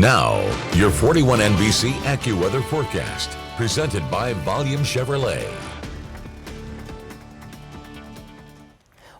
Now, your 41 NBC AccuWeather forecast, presented by Volume Chevrolet.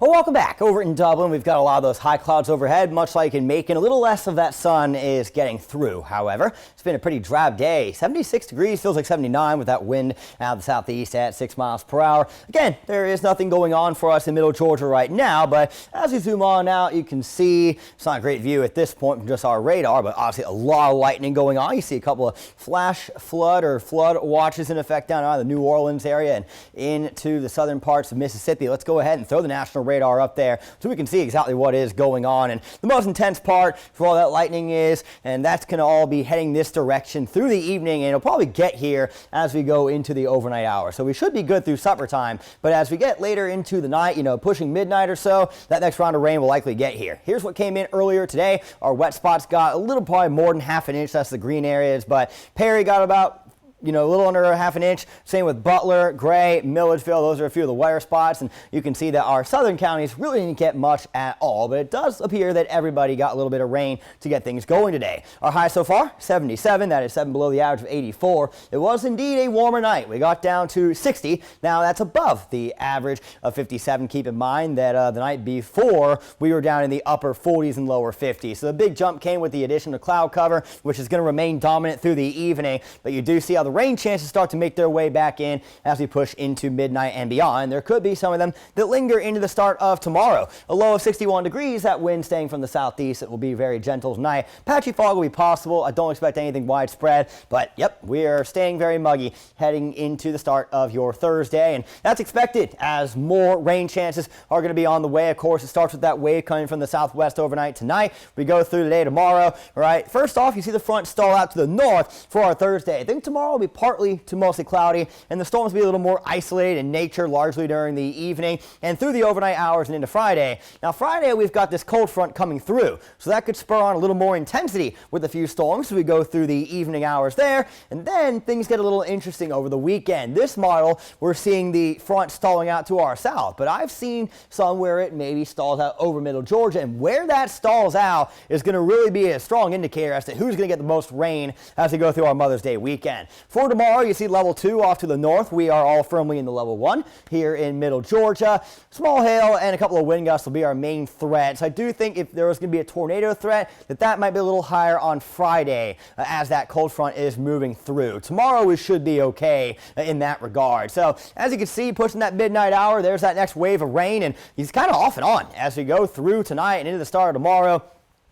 Well, welcome back. Over in Dublin, we've got a lot of those high clouds overhead, much like in Macon. A little less of that sun is getting through, however. It's been a pretty drab day. 76 degrees, feels like 79 with that wind out of the southeast at 6 miles per hour. Again, there is nothing going on for us in middle Georgia right now, but as we zoom on out, you can see it's not a great view at this point from just our radar, but obviously a lot of lightning going on. You see a couple of flash flood or flood watches in effect down around the New Orleans area and into the southern parts of Mississippi. Let's go ahead and throw the national radar up there so we can see exactly what is going on. And the most intense part for all that lightning is, and that's going to all be heading this direction through the evening, and it'll probably get here as we go into the overnight hour. So we should be good through supper time, but as we get later into the night, pushing midnight or so, that next round of rain will likely get here. Here's what came in earlier today. Our wet spots got a little, probably more than half an inch. That's the green areas, but Perry got about a little under a half an inch. Same with Butler, Gray, Milledgeville. Those are a few of the wetter spots, and you can see that our southern counties really didn't get much at all, but it does appear that everybody got a little bit of rain to get things going today. Our high so far, 77. That is 7 below the average of 84. It was indeed a warmer night. We got down to 60. Now that's above the average of 57. Keep in mind that the night before we were down in the upper 40s and lower 50s. So the big jump came with the addition of cloud cover, which is going to remain dominant through the evening, but you do see how the rain chances start to make their way back in as we push into midnight and beyond. There could be some of them that linger into the start of tomorrow. A low of 61 degrees, that wind staying from the southeast. It will be very gentle tonight. Patchy fog will be possible. I don't expect anything widespread, but yep, we are staying very muggy heading into the start of your Thursday, and that's expected as more rain chances are going to be on the way. Of course, it starts with that wave coming from the southwest overnight tonight. We go through today, tomorrow. All right, first off, you see the front stall out to the north for our Thursday. I think tomorrow will be partly to mostly cloudy, and the storms will be a little more isolated in nature largely during the evening and through the overnight hours and into Friday. Now Friday, we've got this cold front coming through, so that could spur on a little more intensity with a few storms as we go through the evening hours there, and then things get a little interesting over the weekend. This model, we're seeing the front stalling out to our south, but I've seen some where it maybe stalls out over middle Georgia, and where that stalls out is going to really be a strong indicator as to who's going to get the most rain as we go through our Mother's Day weekend. For tomorrow, you see level 2 off to the north. We are all firmly in the level 1 here in middle Georgia. Small hail and a couple of wind gusts will be our main threat. So I do think if there was going to be a tornado threat, that might be a little higher on Friday as that cold front is moving through. Tomorrow we should be okay in that regard. So as you can see, pushing that midnight hour, there's that next wave of rain, and he's kind of off and on as we go through tonight and into the start of tomorrow.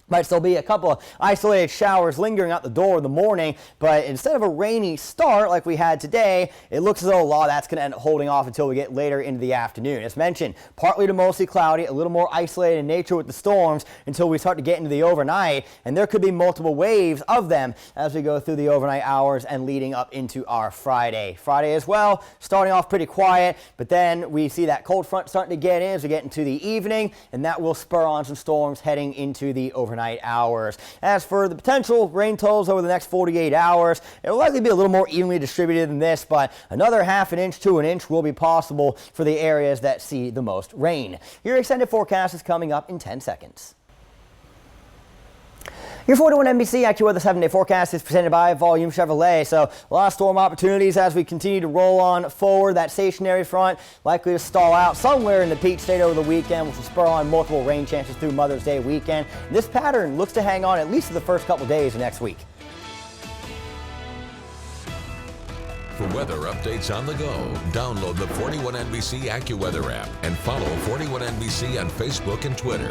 Might still be a couple of isolated showers lingering out the door in the morning, but instead of a rainy start like we had today, it looks as though a lot of that's going to end up holding off until we get later into the afternoon. As mentioned, partly to mostly cloudy, a little more isolated in nature with the storms until we start to get into the overnight, and there could be multiple waves of them as we go through the overnight hours and leading up into our Friday. Friday as well, starting off pretty quiet, but then we see that cold front starting to get in as we get into the evening, and that will spur on some storms heading into the overnight hours. As for the potential rain totals over the next 48 hours, it will likely be a little more evenly distributed than this, but another half an inch to an inch will be possible for the areas that see the most rain. Your extended forecast is coming up in 10 seconds. Your 41 NBC AccuWeather 7-day forecast is presented by Volume Chevrolet. So a lot of storm opportunities as we continue to roll on forward. That stationary front likely to stall out somewhere in the Peach State over the weekend, which will spur on multiple rain chances through Mother's Day weekend. This pattern looks to hang on at least for the first couple days of next week. For weather updates on the go, download the 41 NBC AccuWeather app and follow 41 NBC on Facebook and Twitter.